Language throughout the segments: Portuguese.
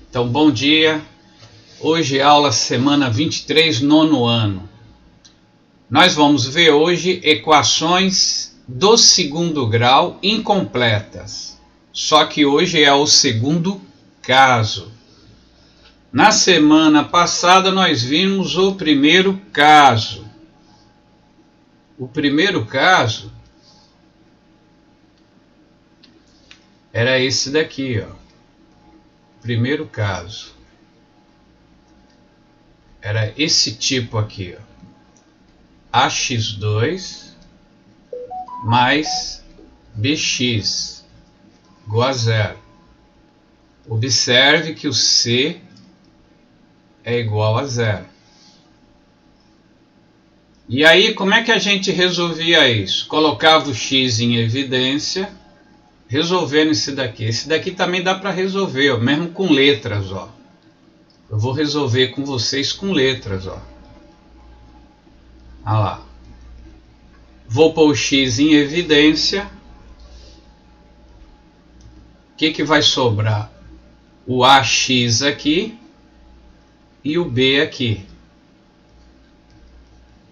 Então, bom dia. Hoje aula semana 23, nono ano. Nós vamos ver hoje equações do segundo grau incompletas. Só que hoje é o segundo caso. Na semana passada nós vimos o primeiro caso. O primeiro caso era esse daqui, ó. Primeiro caso era esse tipo aqui, ó. AX2 mais BX igual a zero. Observe que o C é igual a zero. E aí, como é que a gente resolvia isso? Colocava o X em evidência, resolvendo esse daqui. Esse daqui também dá para resolver, ó, mesmo com letras, ó. Eu vou resolver com vocês com letras, ó. Olha lá. Vou pôr o X em evidência. O que vai sobrar? O AX aqui e o B aqui.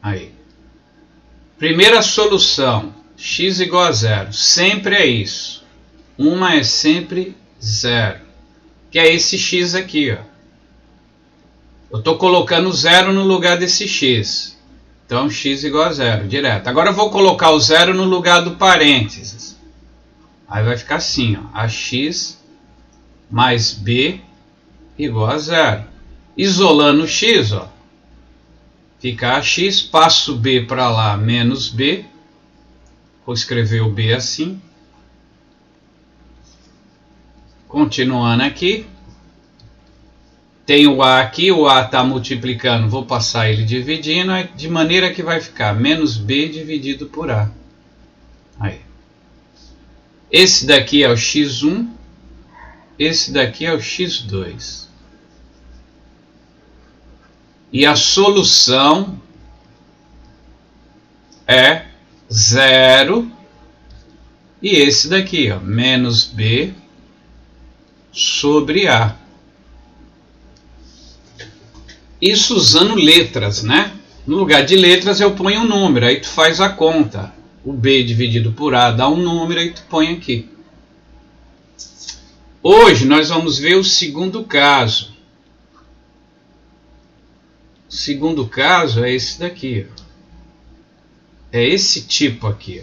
Aí. Primeira solução. X igual a zero. Sempre é isso. Uma é sempre zero. Que é esse X aqui, ó. Eu estou colocando zero no lugar desse X. Então, X igual a zero, direto. Agora eu vou colocar o zero no lugar do parênteses. Aí vai ficar assim, ó. AX mais B igual a zero. Isolando o X, ó. Fica AX, passo B para lá, menos B. Vou escrever o B assim. Continuando aqui. Tem o A aqui, o A está multiplicando, vou passar ele dividindo, de maneira que vai ficar menos B dividido por A. Aí. Esse daqui é o X1, esse daqui é o X2. E a solução é 0, e esse daqui, ó, menos B sobre A. Isso usando letras, né? No lugar de letras eu ponho um número, aí tu faz a conta. O B dividido por A dá um número, aí tu põe aqui. Hoje nós vamos ver o segundo caso. O segundo caso é esse daqui. Ó. É esse tipo aqui.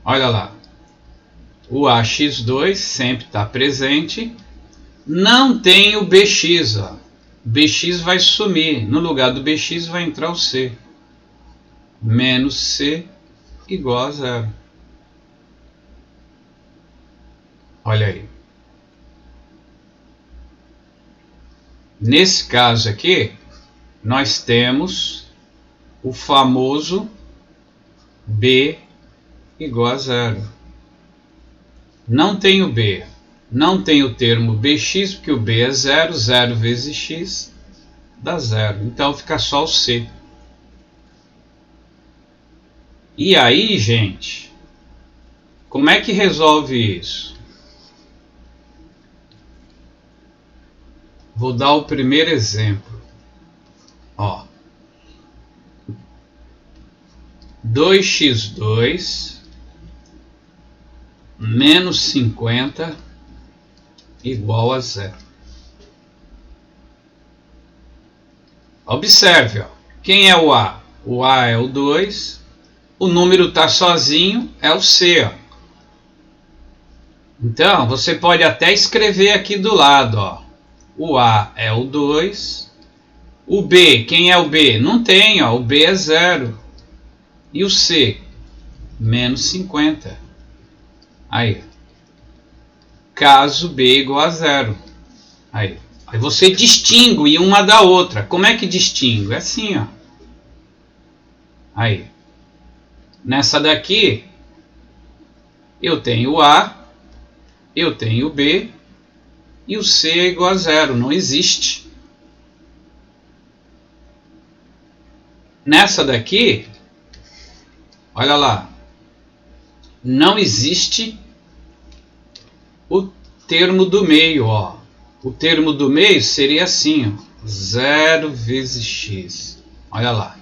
Ó. Olha lá. O AX2 sempre está presente. Não tem o BX. Ó. BX vai sumir. No lugar do BX vai entrar o C. Menos C igual a zero. Olha aí. Nesse caso aqui, nós temos o famoso B igual a zero. Não tem o B. Não tem o termo BX, porque o B é zero. 0 vezes X dá zero. Então fica só o C. E aí, gente, como é que resolve isso? Vou dar o primeiro exemplo. Ó. 2x2 menos 50 igual a zero. Observe, ó. Quem é o A? O A é o 2. O número está sozinho, é o C. Ó. Então, você pode até escrever aqui do lado. Ó. O A é o 2. O B, quem é o B? Não tem, ó. O B é 0. E o C? Menos 50. Aí. Caso B igual a 0. Aí você distingue uma da outra. Como é que distingue? É assim, ó. Aí. Nessa daqui, eu tenho o A, eu tenho o B, e o C é igual a 0. Não existe. Nessa daqui, olha lá. não existe o termo do meio, ó. O termo do meio seria assim, ó, 0 vezes x. Olha lá.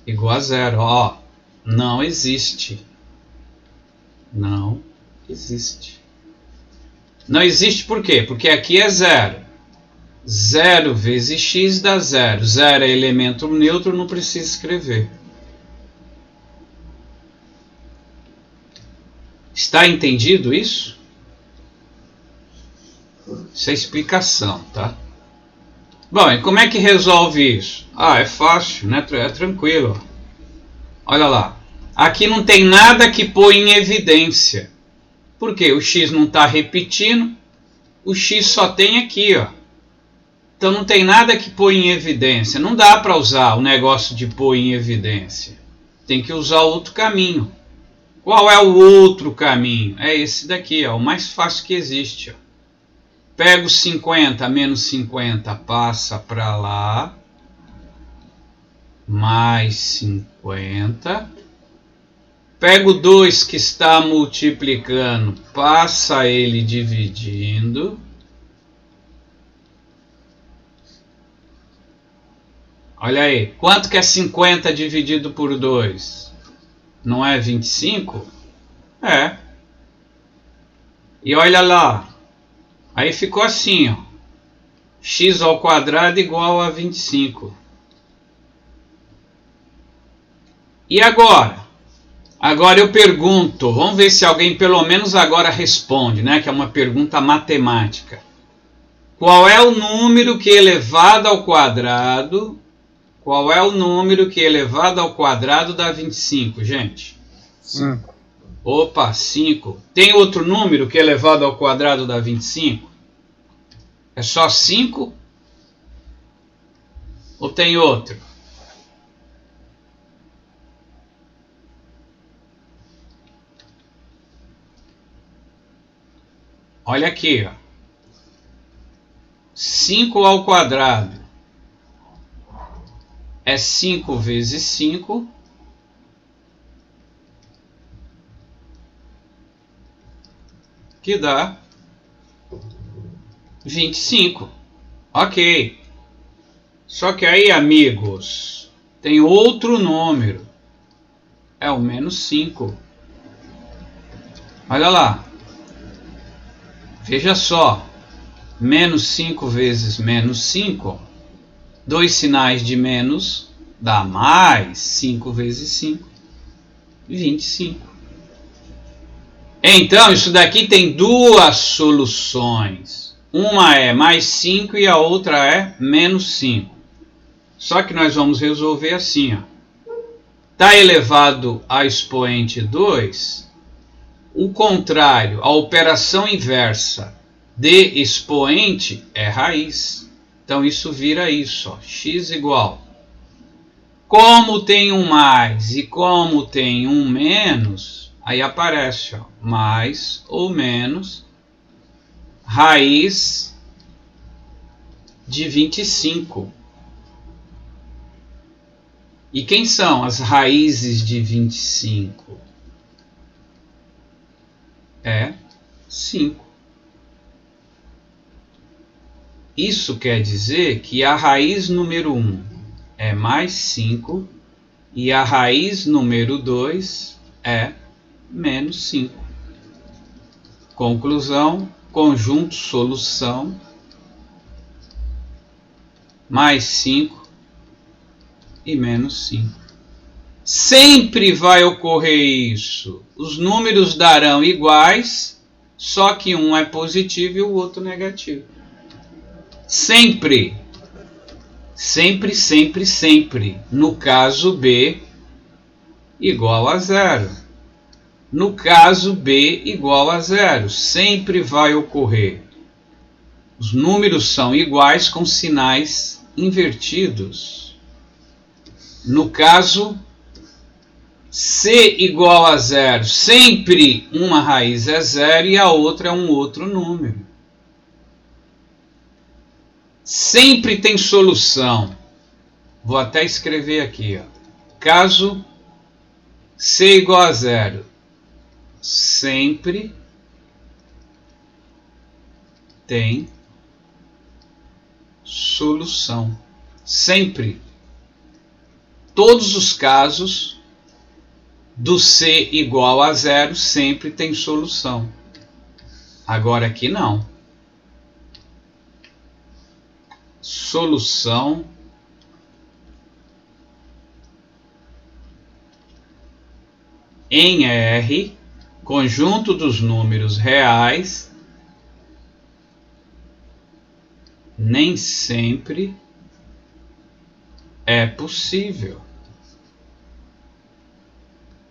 Igual a 0, ó. Não existe. Não existe. Não existe por quê? Porque aqui é 0. 0 vezes x dá 0. 0 é elemento neutro, não precisa escrever. Está entendido isso? Isso é explicação, tá? Bom, e como é que resolve isso? Ah, é fácil, né? É tranquilo. Olha lá. Aqui não tem nada que põe em evidência. Por quê? O x não está repetindo. O x só tem aqui, ó. Então não tem nada que põe em evidência. Não dá para usar o negócio de pôr em evidência. Tem que usar outro caminho. Qual é o outro caminho? É esse daqui, ó, o mais fácil que existe. Ó. Pego 50 menos 50, passa para lá. Mais 50. Pego 2 que está multiplicando, passa ele dividindo. Olha aí, quanto que é 50 dividido por 2? Não é 25? É. E olha lá, aí ficou assim, ó. X ao quadrado igual a 25. E agora? Agora eu pergunto, vamos ver se alguém pelo menos agora responde, né? Que é uma pergunta matemática. Qual é o número que elevado ao quadrado... Qual é o número que elevado ao quadrado dá 25, gente? 5. Opa, 5. Tem outro número que elevado ao quadrado dá 25? É só 5? Ou tem outro? Olha aqui, ó. 5 ao quadrado é 5 vezes 5. Que dá 25. Ok. Só que aí, amigos, tem outro número. É o menos 5. Olha lá. Veja só. Menos 5 vezes menos 5. 2 sinais de menos dá mais 5 vezes 5. 25. Então, isso daqui tem duas soluções. Uma é mais 5 e a outra é menos 5. Só que nós vamos resolver assim, ó. Está elevado a expoente 2, o contrário, a operação inversa de expoente é raiz. Então isso vira isso, ó, x igual. Como tem um mais e como tem um menos, aí aparece, ó, mais ou menos raiz de 25. E quem são as raízes de 25? É 5. Isso quer dizer que a raiz número 1 é mais 5 e a raiz número 2 é menos 5. Conclusão, conjunto solução, mais 5 e menos 5. Sempre vai ocorrer isso. Os números darão iguais, só que um é positivo e o outro negativo. Sempre. Sempre, sempre, sempre. No caso B, igual a 0. No caso B, igual a 0. Sempre vai ocorrer. Os números são iguais com sinais invertidos. No caso C igual a 0, sempre uma raiz é 0 e a outra é um outro número. Sempre tem solução. Vou até escrever aqui, ó. Caso C igual a 0 sempre tem solução. Sempre. Todos os casos do C igual a 0 sempre tem solução. Agora aqui não. Solução em R, conjunto dos números reais, nem sempre é possível.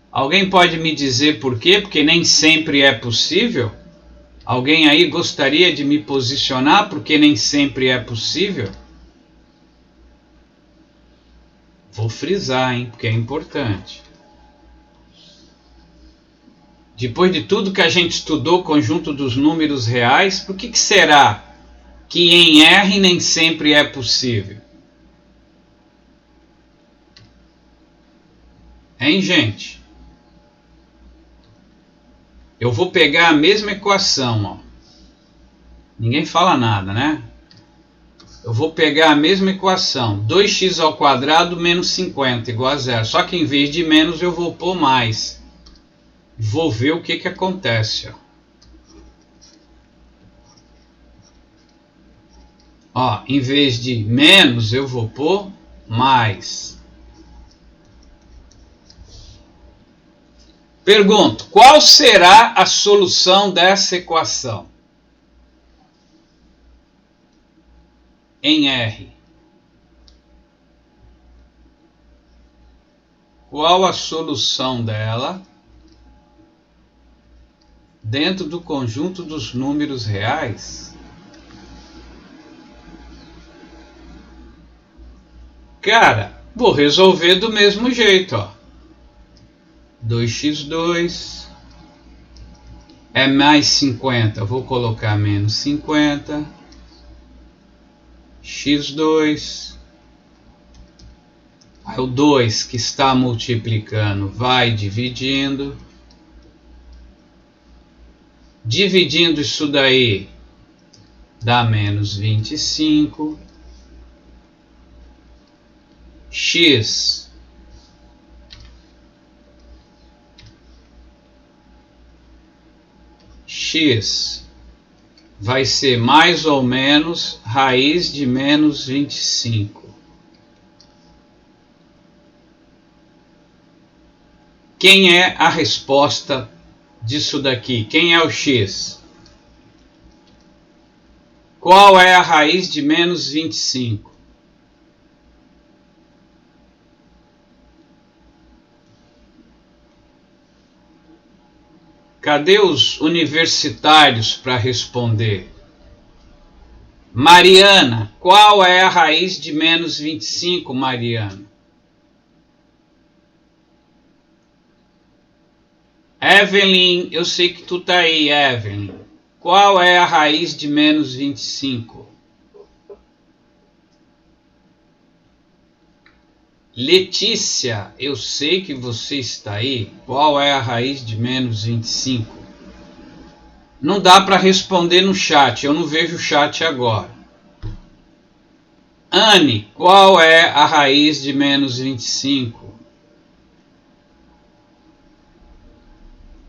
Alguém pode me dizer por quê? Porque nem sempre é possível? Alguém aí gostaria de me posicionar porque nem sempre é possível? Vou frisar, hein? Porque é importante. Depois de tudo que a gente estudou, conjunto dos números reais, por que será que em R nem sempre é possível? Hein, gente? Eu vou pegar a mesma equação, ó. Ninguém fala nada, né? Eu vou pegar a mesma equação, 2x ao quadrado menos 50 igual a 0. Só que em vez de menos eu vou pôr mais. Vou ver o que acontece. Ó, em vez de menos eu vou pôr mais. Pergunto, qual será a solução dessa equação? Em R. Qual a solução dela dentro do conjunto dos números reais? Cara, vou resolver do mesmo jeito, ó. 2x2 é mais 50, vou colocar menos 50. x2, aí o 2 que está multiplicando vai dividindo. Dividindo isso daí dá menos 25. X vai ser mais ou menos raiz de menos 25. Quem é a resposta disso daqui? Quem é o x? Qual é a raiz de menos 25? Cadê os universitários para responder? Mariana, qual é a raiz de menos 25, Mariana? Evelyn, eu sei que tu tá aí, Evelyn. Qual é a raiz de menos 25? Letícia, eu sei que você está aí. Qual é a raiz de menos 25? Não dá para responder no chat, eu não vejo o chat agora. Anne, qual é a raiz de menos 25?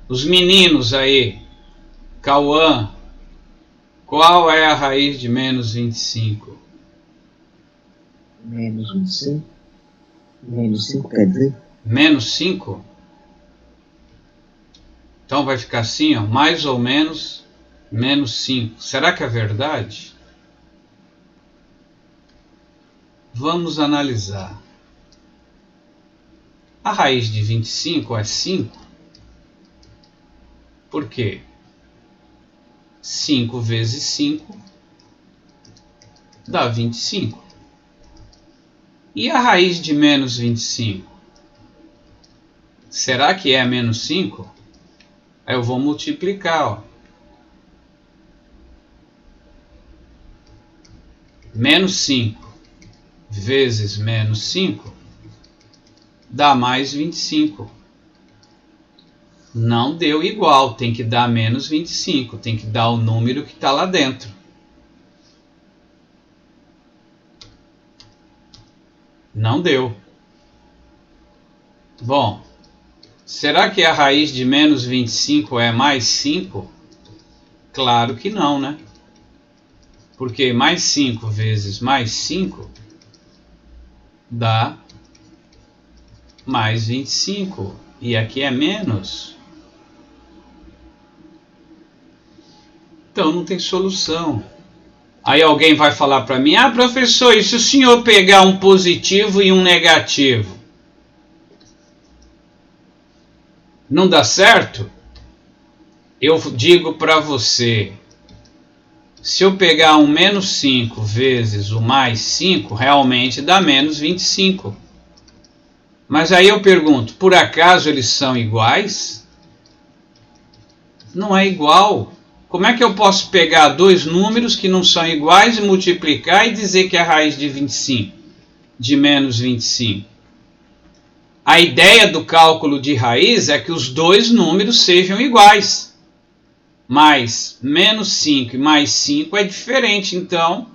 Os meninos aí. Cauã, qual é a raiz de menos 25? Menos 25? Menos 5 quer dizer? Menos 5? Então vai ficar assim, ó, mais ou menos menos 5. Será que é verdade? Vamos analisar. A raiz de 25 é 5. Por quê? 5 vezes 5 dá 25. E a raiz de menos 25? Será que é menos 5? Aí eu vou multiplicar, ó. Menos 5 vezes menos 5 dá mais 25. Não deu igual, tem que dar menos 25, tem que dar o número que está lá dentro. Não deu. Bom, será que a raiz de menos 25 é mais 5? Claro que não, né? Porque mais 5 vezes mais 5 dá mais 25. E aqui é menos. Então não tem solução. Aí alguém vai falar para mim: ah, professor, e se o senhor pegar um positivo e um negativo? Não dá certo? Eu digo para você: se eu pegar um menos 5 vezes o mais 5, realmente dá menos 25. Mas aí eu pergunto: por acaso eles são iguais? Não é igual. Como é que eu posso pegar dois números que não são iguais e multiplicar e dizer que é a raiz de 25, de menos 25? A ideia do cálculo de raiz é que os dois números sejam iguais. Mas menos 5 e mais 5 é diferente, então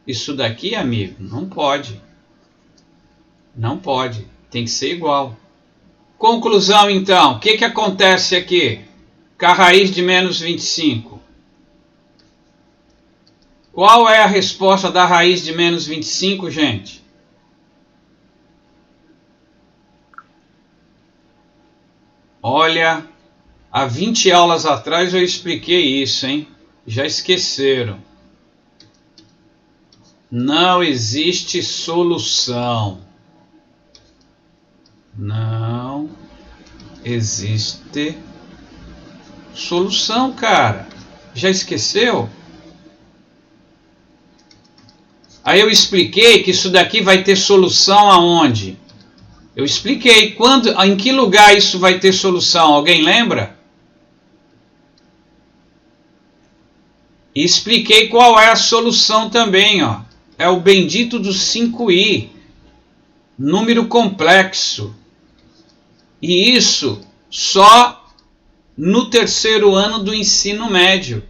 isso daqui, amigo, não pode. Não pode, tem que ser igual. Conclusão, então, o que acontece aqui com a raiz de menos 25? Qual é a resposta da raiz de menos 25, gente? Olha, há 20 aulas atrás eu expliquei isso, hein? Já esqueceram. Não existe solução. Não existe solução, cara. Já esqueceu? Aí eu expliquei que isso daqui vai ter solução aonde? Eu expliquei quando, em que lugar isso vai ter solução. Alguém lembra? E expliquei qual é a solução também, ó. É o bendito do 5i, número complexo. E isso só no terceiro ano do ensino médio.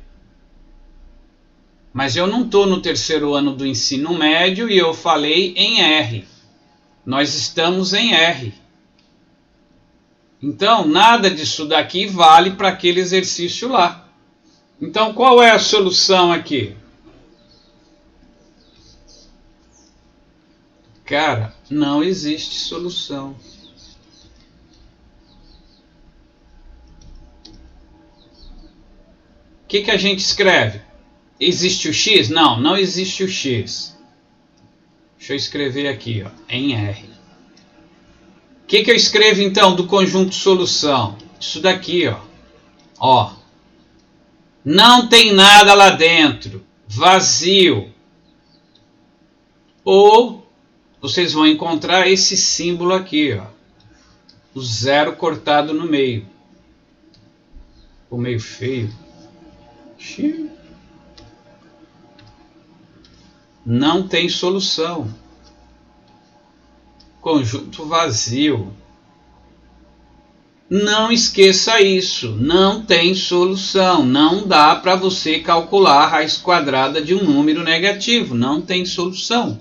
Mas eu não estou no terceiro ano do ensino médio e eu falei em R. Nós estamos em R. Então, nada disso daqui vale para aquele exercício lá. Então, qual é a solução aqui? Cara, não existe solução. O que a gente escreve? Existe o x? Não, não existe o x. Deixa eu escrever aqui, ó, em R. O que eu escrevo então do conjunto solução? Isso daqui, ó. Ó. Não tem nada lá dentro. Vazio. Ou vocês vão encontrar esse símbolo aqui, ó. O zero cortado no meio. Ficou meio feio. Não tem solução. Conjunto vazio. Não esqueça isso, não tem solução, não dá para você calcular a raiz quadrada de um número negativo, não tem solução.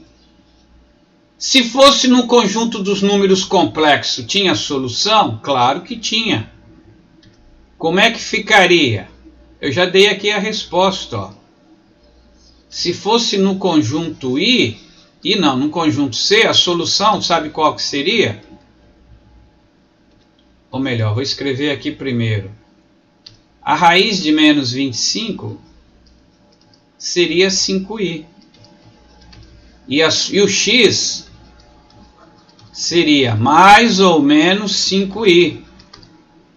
Se fosse no conjunto dos números complexos, tinha solução? Claro que tinha. Como é que ficaria? Eu já dei aqui a resposta, ó. Se fosse no conjunto I, e não, no conjunto C, a solução, sabe qual que seria? Ou melhor, vou escrever aqui primeiro. A raiz de menos 25 seria 5i. E o x seria mais ou menos 5i.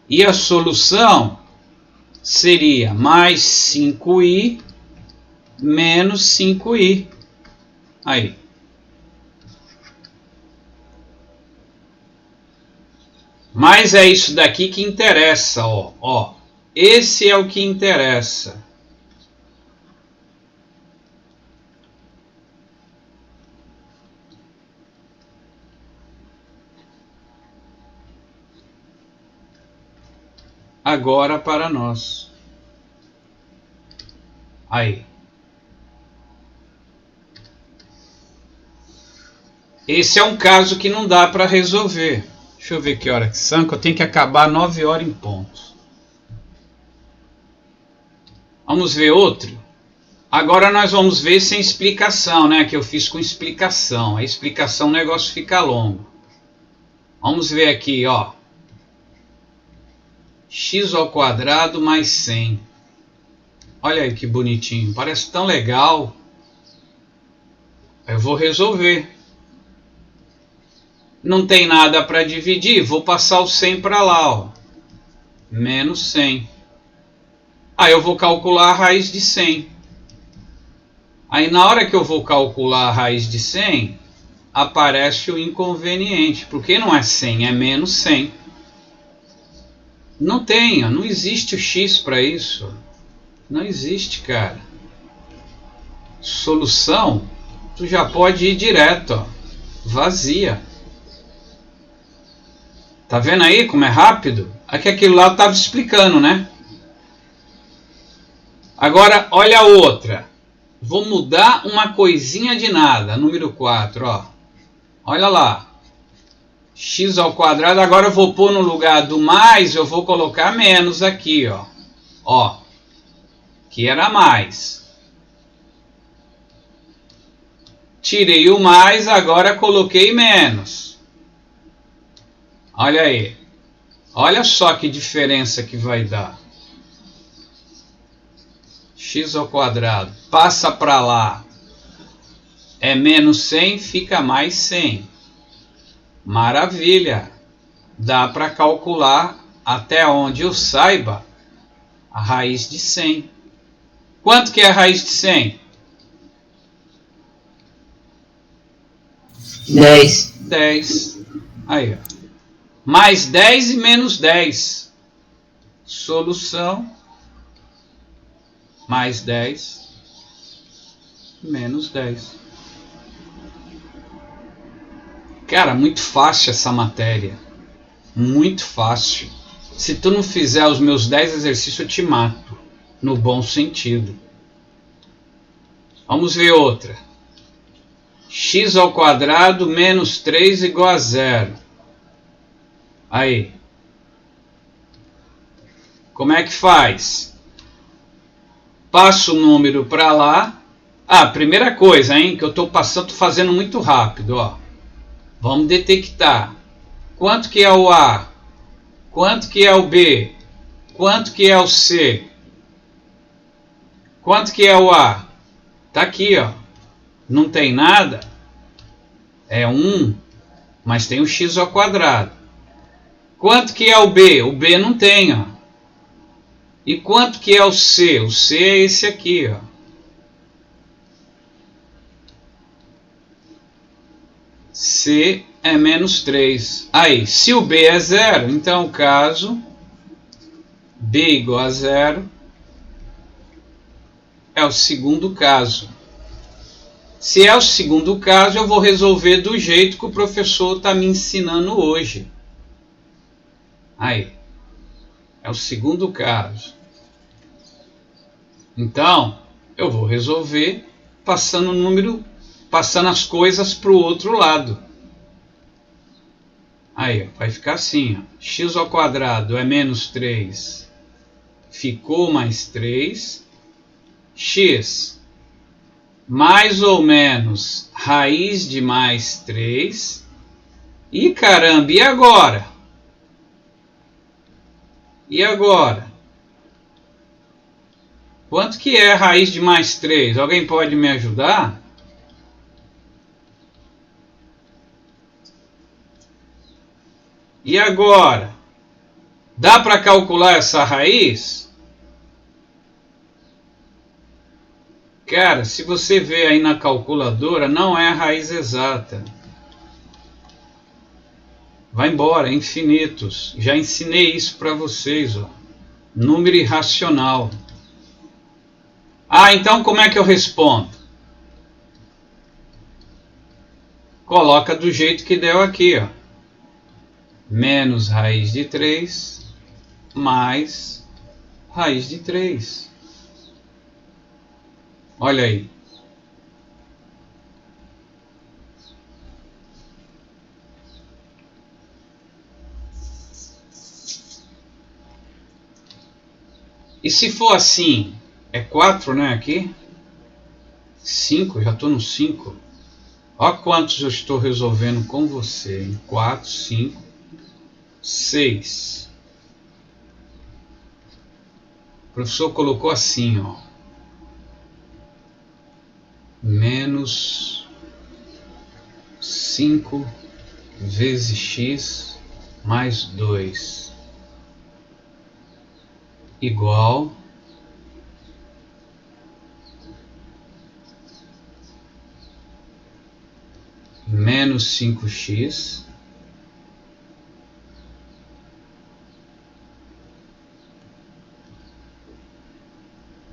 E a solução seria mais 5i menos 5i. Aí. Mas é isso daqui que interessa, ó. Ó. Esse é o que interessa. agora para nós. Aí. Esse é um caso que não dá para resolver. Deixa eu ver que hora que são, que eu tenho que acabar 9 horas em ponto. Vamos ver outro? Agora nós vamos ver sem explicação, né? Que eu fiz com explicação. A explicação o negócio fica longo. Vamos ver aqui, ó. X ao quadrado mais 100. Olha aí que bonitinho. Parece tão legal. Eu vou resolver. Não tem nada para dividir. Vou passar o 100 para lá, ó. Menos 100. Aí eu vou calcular a raiz de 100. Aí na hora que eu vou calcular a raiz de 100, aparece o inconveniente. Porque não é 100, é menos 100. Não tem, não existe o x para isso. Não existe, cara. Solução, tu já pode ir direto, ó. Vazia. Tá vendo aí como é rápido? Aqui aquilo lá eu estava explicando, né? Agora, olha a outra. Vou mudar uma coisinha de nada. Número 4, ó. Olha lá. X ao quadrado. Agora eu vou pôr no lugar do mais, eu vou colocar menos aqui, ó. Ó. Que era mais. Tirei o mais, agora coloquei menos. Olha aí. Olha só que diferença que vai dar. X ao quadrado. Passa para lá. É menos 100, fica mais 100. Maravilha. Dá para calcular até onde eu saiba a raiz de 100. Quanto que é a raiz de 100? 10. 10. Aí, ó. Mais 10 e menos 10. Solução. Mais 10. Menos 10. Cara, muito fácil essa matéria. Muito fácil. Se tu não fizer os meus 10 exercícios, eu te mato. No bom sentido. Vamos ver outra. X ao quadrado menos 3 igual a 0. Aí. Como é que faz? Passa o número para lá. Ah, primeira coisa, hein, que eu estou fazendo muito rápido, ó. Vamos detectar. Quanto que é o A? Quanto que é o B? Quanto que é o C? Quanto que é o A? Tá aqui, ó. Não tem nada. É 1, mas tem o x ao quadrado. Quanto que é o B? O B não tem, ó. E quanto que é o C? O C é esse aqui, ó. C é menos 3. Aí, se o B é 0, então o caso B igual a 0 é o segundo caso. Se é o segundo caso, eu vou resolver do jeito que o professor está me ensinando hoje. Aí, é o segundo caso. Então, eu vou resolver passando o número, passando as coisas para o outro lado. Aí, vai ficar assim, ó. X ao quadrado é menos 3. Ficou mais 3. X mais ou menos raiz de mais 3. E caramba, e agora? E agora? Quanto que é a raiz de mais 3? Alguém pode me ajudar? E agora? Dá para calcular essa raiz? Cara, se você ver aí na calculadora, não é a raiz exata. Vai embora, infinitos. Já ensinei isso para vocês, ó. Número irracional. Ah, então como é que eu respondo? Coloca do jeito que deu aqui, ó. Menos raiz de 3 mais raiz de 3. Olha aí. E se for assim, é 4, né, aqui? 5, já estou no 5. Olha quantos eu estou resolvendo com você. 4, 5, 6. O professor colocou assim, ó. Menos 5 vezes x mais 2 igual menos 5x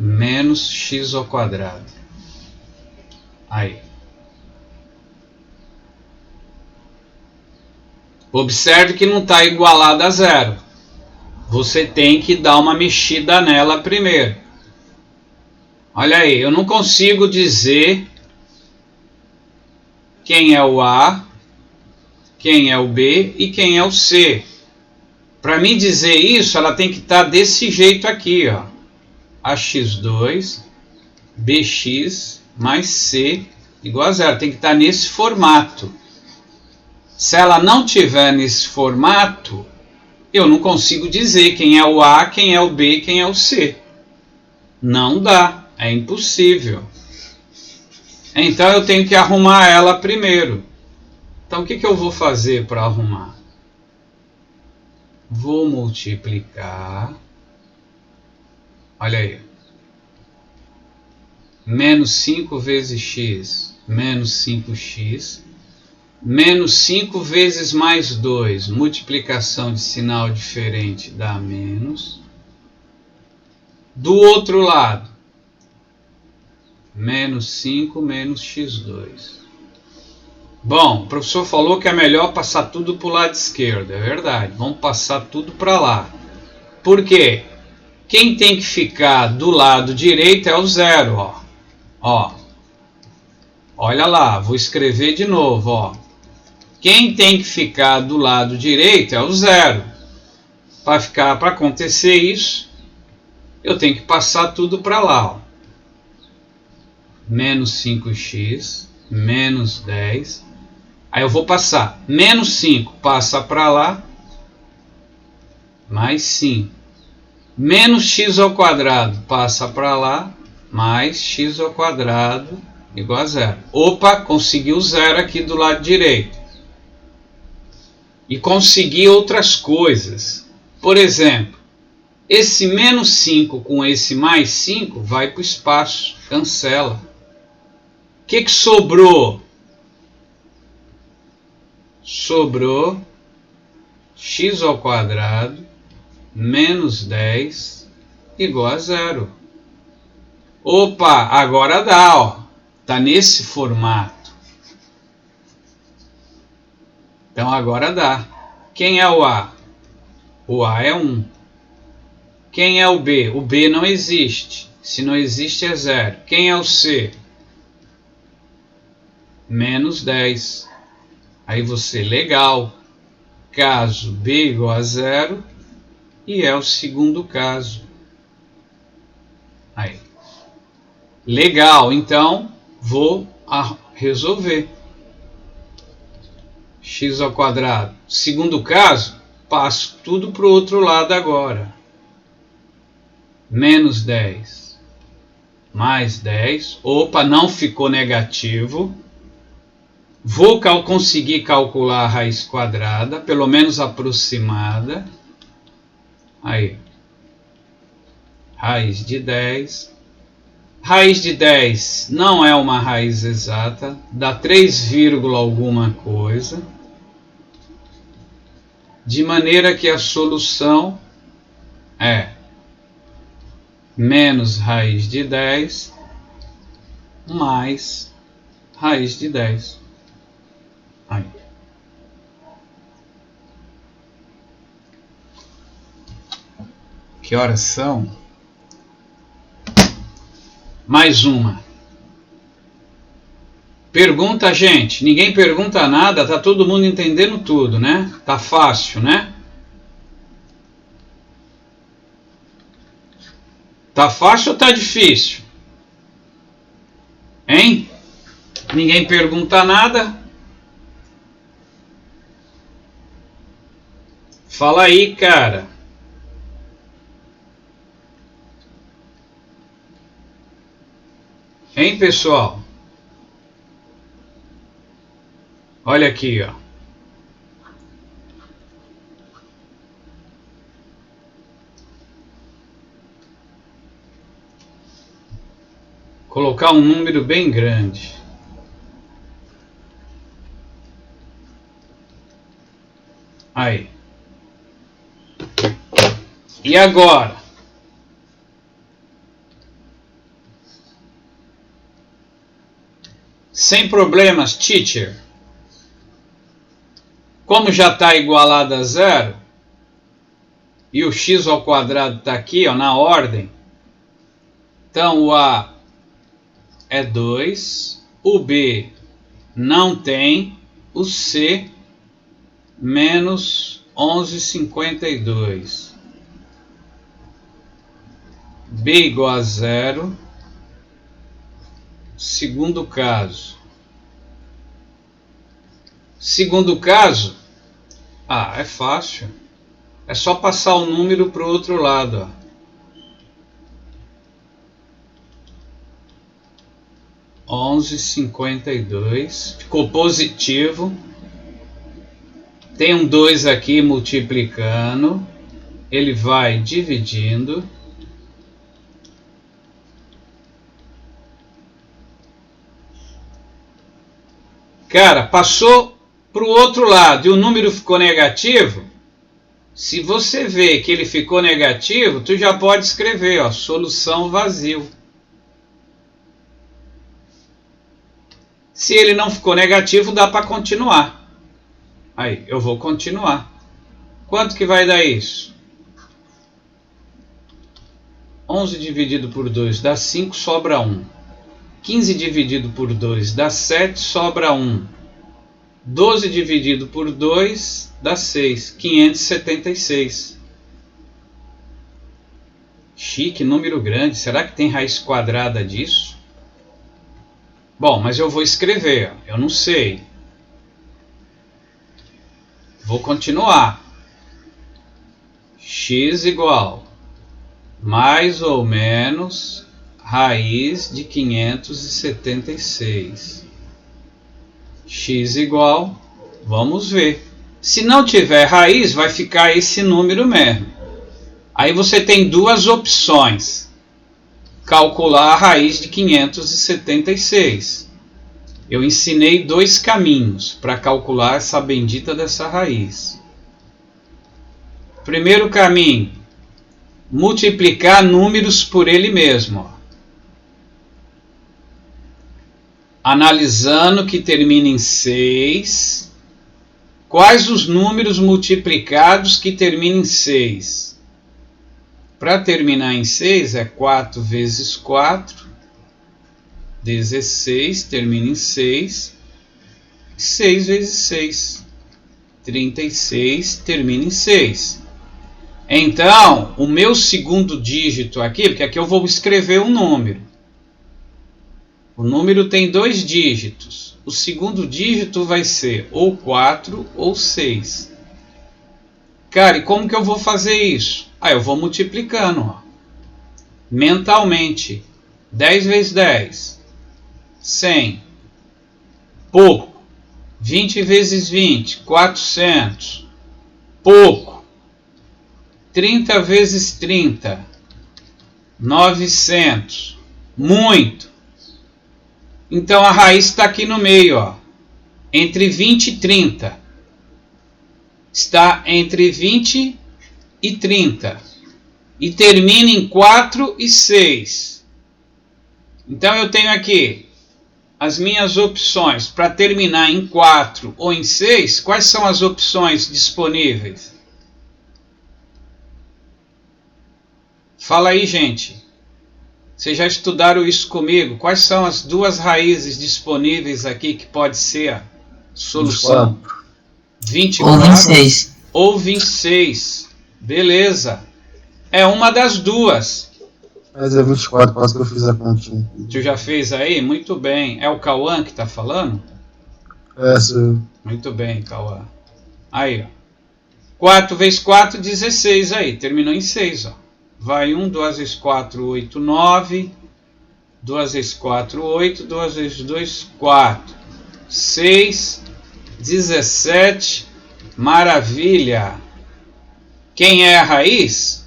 menos x ao quadrado. Aí. Observe que não está igualada a zero. Você tem que dar uma mexida nela primeiro. Olha aí, eu não consigo dizer quem é o A, quem é o B e quem é o C. Para mim dizer isso, ela tem que estar desse jeito aqui, ó. AX2, BX mais C igual a zero. Tem que estar nesse formato. Se ela não tiver nesse formato, eu não consigo dizer quem é o A, quem é o B, quem é o C. Não dá, é impossível. Então eu tenho que arrumar ela primeiro. Então o que eu vou fazer para arrumar? Vou multiplicar. Olha aí. Menos 5 vezes x, menos 5x. Menos 5 vezes mais 2. Multiplicação de sinal diferente dá menos. Do outro lado. Menos 5 menos x2. Bom, o professor falou que é melhor passar tudo para o lado esquerdo. É verdade. Vamos passar tudo para lá. Por quê? Quem tem que ficar do lado direito é o zero, ó. Ó. Olha lá, vou escrever de novo, ó. Quem tem que ficar do lado direito é o zero. Para acontecer isso, eu tenho que passar tudo para lá, ó. Menos 5x, menos 10. Aí eu vou passar. Menos 5 passa para lá, mais 5. Menos x ao quadrado passa para lá, mais x ao quadrado igual a zero. Opa, consegui o zero aqui do lado direito. E consegui outras coisas. Por exemplo, esse menos 5 com esse mais 5 vai para o espaço, cancela. O que sobrou? Sobrou x ao quadrado menos 10 igual a zero. Opa, agora dá, ó. Tá nesse formato. Então agora dá. Quem é o A? O A é 1. Quem é o B? O B não existe. Se não existe é zero. Quem é o C? Menos 10. Aí você, legal. Caso B igual a zero. E é o segundo caso. Aí. Legal, então vou resolver. X ao quadrado. Segundo caso, passo tudo para o outro lado agora. Menos 10. Mais 10. Opa, não ficou negativo. Vou conseguir calcular a raiz quadrada, pelo menos aproximada. Aí. Raiz de 10. Raiz de 10 não é uma raiz exata, dá 3, alguma coisa. De maneira que a solução é menos raiz de 10 mais raiz de 10. Aí. Que horas são? Mais uma. Pergunta, gente. Ninguém pergunta nada, tá todo mundo entendendo tudo, né? Tá fácil, né? Tá fácil ou tá difícil? Hein? Ninguém pergunta nada. Fala aí, cara. Hein, pessoal? Olha aqui, ó. Colocar um número bem grande. Aí. E agora? Sem problemas, teacher. Como já está igualado a zero, e o x ao quadrado está aqui, ó, na ordem, então o A é 2, o B não tem, o C menos 11,52. B igual a zero. Segundo caso. Segundo caso, é fácil. É só passar o número para o outro lado. Ó. 11,52. Ficou positivo. Tem um 2 aqui multiplicando. Ele vai dividindo. Cara, passou para o outro lado e o número ficou negativo. Se você vê que ele ficou negativo, tu já pode escrever, ó, solução vazio. Se ele não ficou negativo, dá para continuar. Aí, eu vou continuar. Quanto que vai dar isso? 11 dividido por 2 dá 5, sobra 1. 15 dividido por 2 dá 7, sobra 1. 12 dividido por 2 dá 6. 576. Chique, número grande. Será que tem raiz quadrada disso? Bom, mas eu vou escrever. Eu não sei. Vou continuar. X igual mais ou menos raiz de 576. X igual, vamos ver. Se não tiver raiz, vai ficar esse número mesmo. Aí você tem duas opções. Calcular a raiz de 576. Eu ensinei dois caminhos para calcular essa bendita dessa raiz. Primeiro caminho, multiplicar números por ele mesmo. Analisando que termina em 6. Quais os números multiplicados que terminam em 6? Para terminar em 6 é 4 vezes 4, 16, termina em 6. 6 vezes 6, 36, termina em 6. Então, o meu segundo dígito aqui, porque aqui eu vou escrever um número. O número tem 2 dígitos. O segundo dígito vai ser ou 4 ou 6. Cara, e como que eu vou fazer isso? Eu vou multiplicando, ó. Mentalmente. 10 vezes 10. 100. Pouco. 20 vezes 20. 400. Pouco. 30 vezes 30. 900. Muito. Então a raiz está aqui no meio, ó. Entre 20 e 30. Está entre 20 e 30. E termina em 4 e 6. Então eu tenho aqui as minhas opções para terminar em 4 ou em 6. Quais são as opções disponíveis? Fala aí, gente. Vocês já estudaram isso comigo? Quais são as duas raízes disponíveis aqui que pode ser a solução? 24 ou 26. Ou 26. Beleza. É uma das duas. Mas é 24, quase que eu fiz a continha. Tu já fez aí? Muito bem. É o Cauã que está falando? É, sou. Muito bem, Cauã. Aí, ó. 4 vezes 4, 16 aí. Terminou em 6, ó. Vai 1, 2 vezes 4, 8, 9. 2 vezes 4, 8. 2 vezes 2, 4. 6, 17. Maravilha. Quem é a raiz?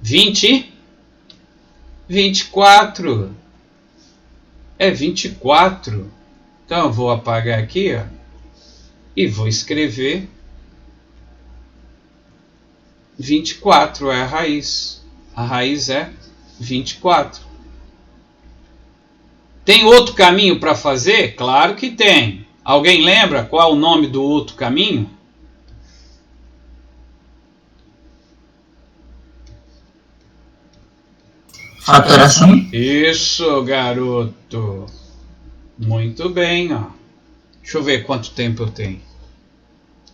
24. É 24. Então eu vou apagar aqui, ó, e vou escrever 24 é a raiz. A raiz é 24. Tem outro caminho para fazer? Claro que tem. Alguém lembra qual é o nome do outro caminho? Fatoração. Isso, garoto. Muito bem, ó. Deixa eu ver quanto tempo eu tenho.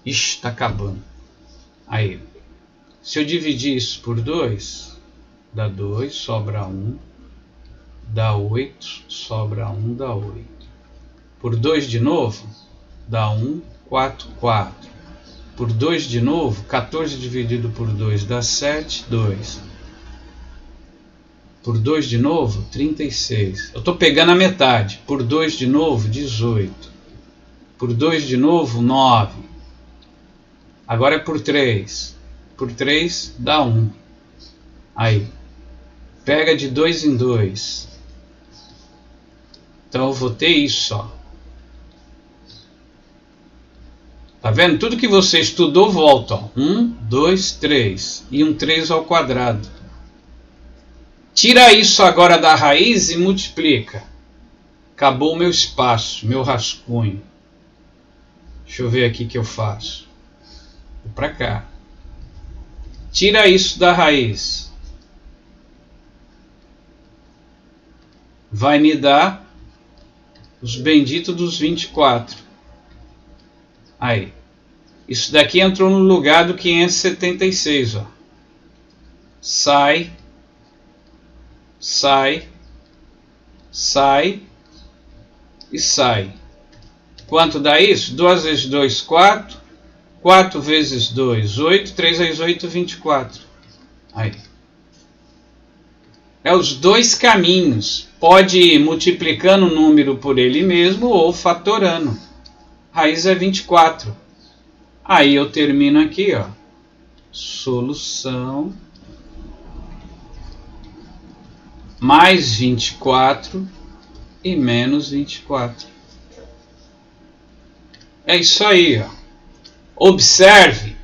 Ixi, tá acabando. Aí. Se eu dividir isso por 2, dá 2, sobra 1. Dá 8, sobra 1, dá 8. Por 2 de novo, dá 1, 4, 4. Por 2 de novo, 14 dividido por 2 dá 7, 2. Por 2 de novo, 36. Eu estou pegando a metade. Por 2 de novo, 18. Por 2 de novo, 9. Agora é por 3. Por 3 dá 1. Aí. Pega de 2 em 2. Então eu vou ter isso, ó. Tá vendo? Tudo que você estudou volta, ó. 1, 2, 3. E um 3 ao quadrado. Tira isso agora da raiz e multiplica. Acabou o meu espaço, meu rascunho. Deixa eu ver aqui o que eu faço. Vou para cá. Tira isso da raiz. Vai me dar os benditos dos 24. Aí. Isso daqui entrou no lugar do 576, ó. Sai. Sai, sai e sai. Quanto dá isso? 2 vezes 2, 4. 4 vezes 2, 8. 3 vezes 8, 24. Aí. É os dois caminhos. Pode ir multiplicando o número por ele mesmo ou fatorando. Raiz é 24. Aí eu termino aqui, ó. Solução mais 24 e menos 24. É isso aí, ó. Observe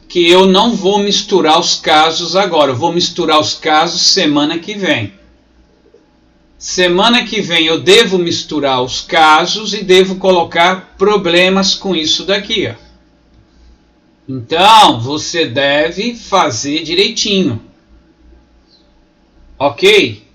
que eu não vou misturar os casos agora. Eu vou misturar os casos semana que vem. Semana que vem eu devo misturar os casos e devo colocar problemas com isso daqui, ó. Então, você deve fazer direitinho. Ok?